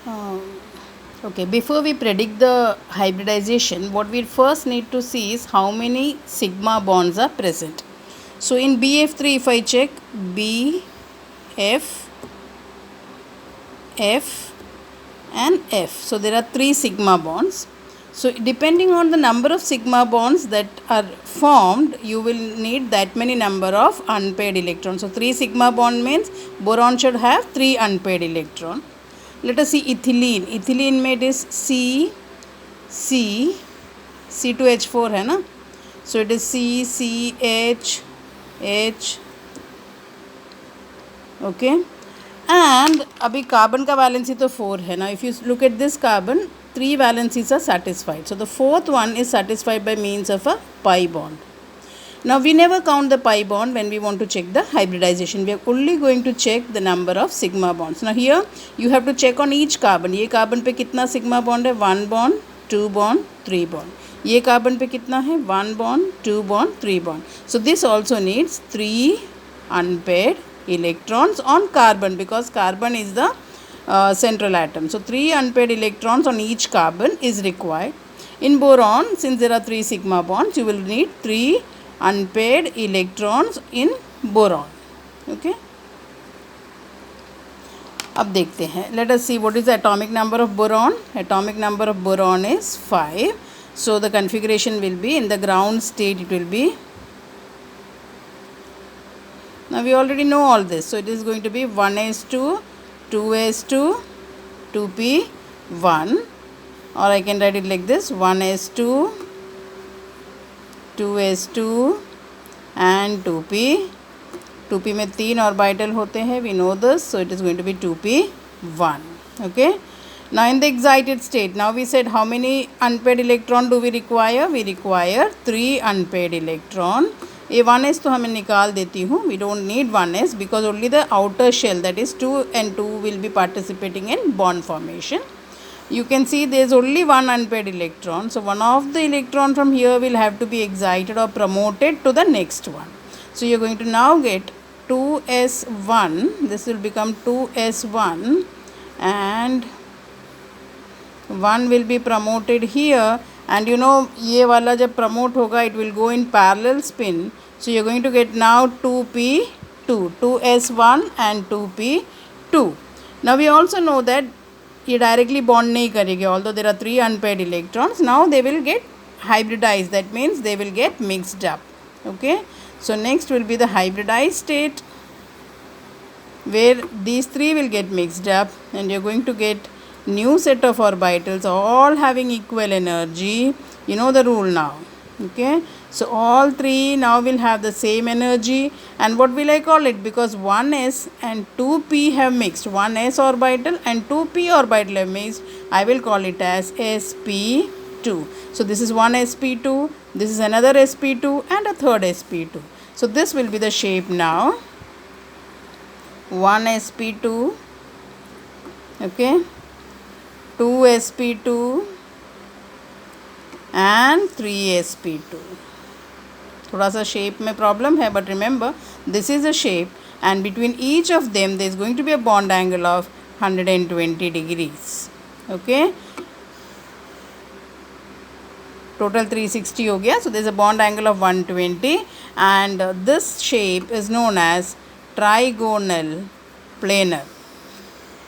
Um, okay, before we predict the hybridization, what we first need to see is how many sigma bonds are present. So in BF3, if I check B, F, F and F. So there are 3 sigma bonds. So depending on the number of sigma bonds that are formed, you will need that many number of unpaired electrons. So 3 sigma bond means boron should have 3 unpaired electrons. Let us see ethylene. Ethylene made is C, C, C2H4 है ना. So it is C, C, H, H. Okay. And अभी carbon का valency तो 4 है ना. If you look at this carbon, 3 valencies are satisfied. So the fourth one is satisfied by means of a pi bond. Now we never count the pi bond when we want to check the hybridization. We are only going to check the number of sigma bonds. Now here you have to check on each carbon. ये carbon पे कितना sigma bond है? 1 bond, 2 bond, 3 bond. ये carbon पे कितना है? 1 bond, 2 bond, 3 bond. So this also needs 3 unpaired electrons on carbon, because carbon is the central atom. So 3 unpaired electrons on each carbon is required. In boron, since there are 3 sigma bonds, you will need 3 unpaired electrons in boron. Okay. अब देखते हैं. Let us see what is the atomic number of boron. Atomic number of boron is 5. So the configuration will be, in the ground state it will be, now we already know all this. So it is going to be 1s2, 2s2, 2p1, or I can write it like this: 1s2, 2s2 and 2p. 2p में 3 orbital होते हैं, we know this. So it is going to be 2p1. Okay. Now in the excited state, now we said how many unpaired electron do we require? We require 3 unpaired electron. ये 1s तो हमें निकाल देती हूँ. We don't need 1s because only the outer shell, that is 2 and 2, will be participating in bond formation. You can see there is only one unpaired electron. So one of the electron from here will have to be excited or promoted to the next one. So you are going to now get 2s1. This will become 2s1 and 1 will be promoted here. And you know, ये वाला जब promote होगा, it will go in parallel spin. So you are going to get now 2p2, 2s1 and 2p2. Now we also know that ये directly bond नहीं करेंगे, although there are 3 unpaired electrons. Now they will get hybridized. That means they will get mixed up. Okay. So next will be the hybridized state, where these 3 will get mixed up and you are going to get new set of orbitals all having equal energy. You know the rule now. Okay. So all 3 now will have the same energy. And what will I call it? Because 1s and 2p have mixed, 1s orbital and 2p orbital have mixed, I will call it as sp2. So this is one sp2, this is another sp2 and a third sp2. So this will be the shape now. 1 sp2, okay, 2 sp2 and 3 sp2. थोड़ा सा shape में problem है, but remember this is a shape and between each of them there is going to be a bond angle of 120 degrees. Okay, total 360 हो गया. So there is a bond angle of 120 and this shape is known as trigonal planar.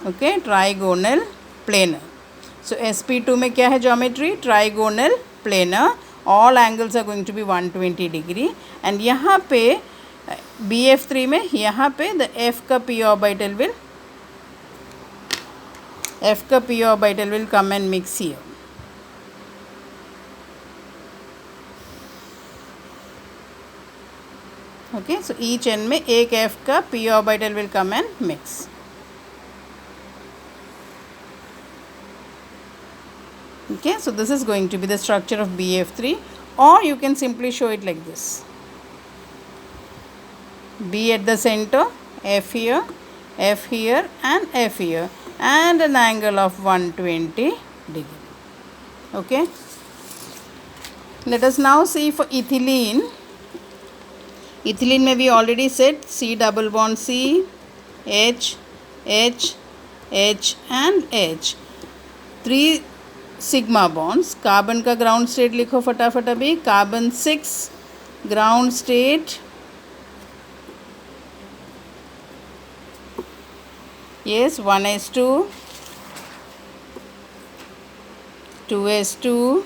Okay, trigonal planar. So sp2 में क्या है geometry? trigonal planar. All angles are going to be 120 degree. And यहाँ पे BF3 में यहाँ पे the F का p orbital will come and mix here. Okay, so each end में एक F का p orbital will come and mix. Okay, so this is going to be the structure of BF3, or you can simply show it like this: B at the center, F here, and F here, and an angle of 120 degree. Okay. Let us now see for ethylene. Ethylene में we already said C double bond C, H, H, H and H. 3 sigma bonds. Carbon का ground state लिखो फटाफट अभी. Carbon 6 ground state. Yes, 1s2, 2s2,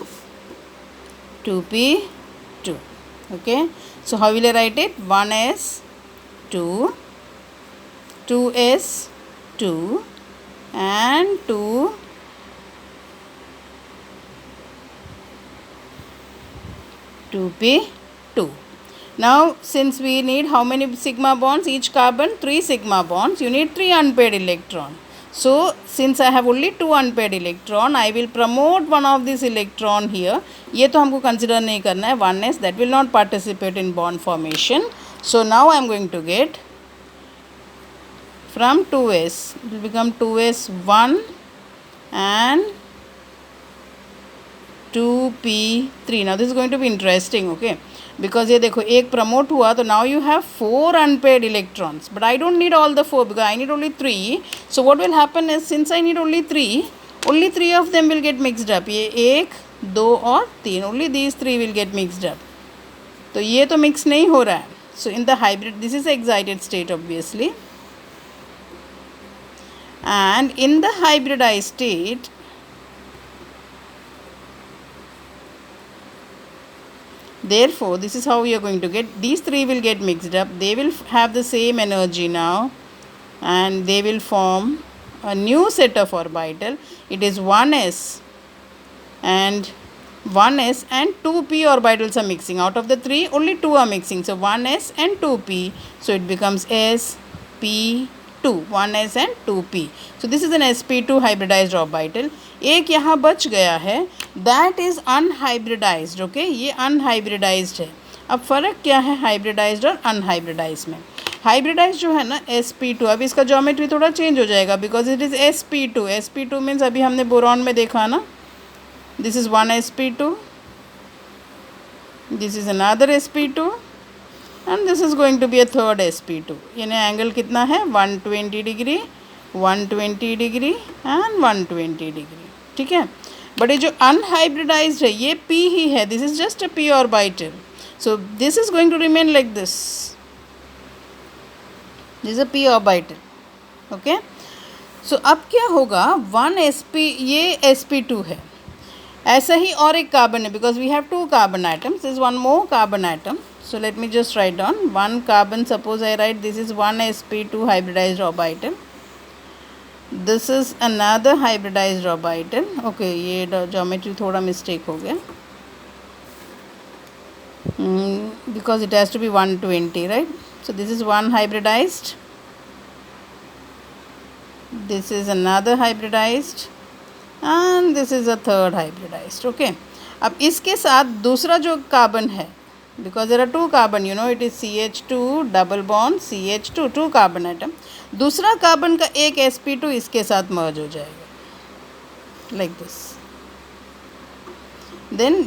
2p2. Okay, so how will I write it? 1s2, 2s2 and 2p2. Now since we need how many sigma bonds? Each carbon 3 sigma bonds. You need 3 unpaired electron. So since I have only 2 unpaired electron, I will promote one of this electron here. ये तो हमको consider नहीं करना है. 1s that will not participate in bond formation. So now I am going to get from 2s, it will become 2s1 and 2p3. Now this is going to be interesting, okay, because ये देखो एक promote हुआ तो now you have 4 unpaired electrons, but I don't need all the 4 because I need only 3. So what will happen is, since I need only 3 of them will get mixed up. ये 1, 2 और 3, only these 3 will get mixed up. तो ये तो mix नहीं हो रहा है. So in the hybrid, this is the excited state obviously, and in the hybridized state, therefore this is how we are going to get, these 3 will get mixed up, they will have the same energy now, and they will form a new set of orbital. It is 1s and 2p orbitals are mixing. Out of the 3, only 2 are mixing, so 1s and 2p, so it becomes sp2, 1s and 2p. So this is an sp2 hybridized orbital. एक यहाँ बच गया है, that is unhybridized. okay, ये unhybridized है. अब फ़र्क क्या है हाइब्रिडाइज्ड और अनहाइब्रिडाइज्ड में? हाइब्रिडाइज्ड जो है ना sp2, अब इसका ज्योमेट्री थोड़ा चेंज हो जाएगा because it is sp2. sp2 means अभी हमने बोरॉन में देखा ना, this is 1 sp2, this is another sp2 and this is going to be a third sp2. यानी एंगल कितना है? 120 डिग्री, 120 डिग्री एंड 120 डिग्री. ठीक है, बट ये जो अनहाइब्रिडाइज्ड है ये p ही है. This is just a p orbital. So this is going to remain like this. This is a p orbital. Okay, so अब क्या होगा? 1 sp, ये sp2 है. ऐसा ही और एक कार्बन है because we have 2 carbon atoms. This is 1 more carbon atom. So let me just write down 1 carbon. Suppose I write this is 1 sp2 hybridized orbital. This is another hybridized orbital. Okay, ये geometry थोड़ा mistake हो गया because it has to be 120, right? So this is 1 hybridized. This is another hybridized, and this is a third hybridized. Okay, अब इसके साथ दूसरा जो carbon है, because there are 2 carbon, you know, it is CH2 double bond CH2, 2 carbon atom. दूसरा carbon का एक sp2 इसके साथ मर्ज हो जाएगा like this. Then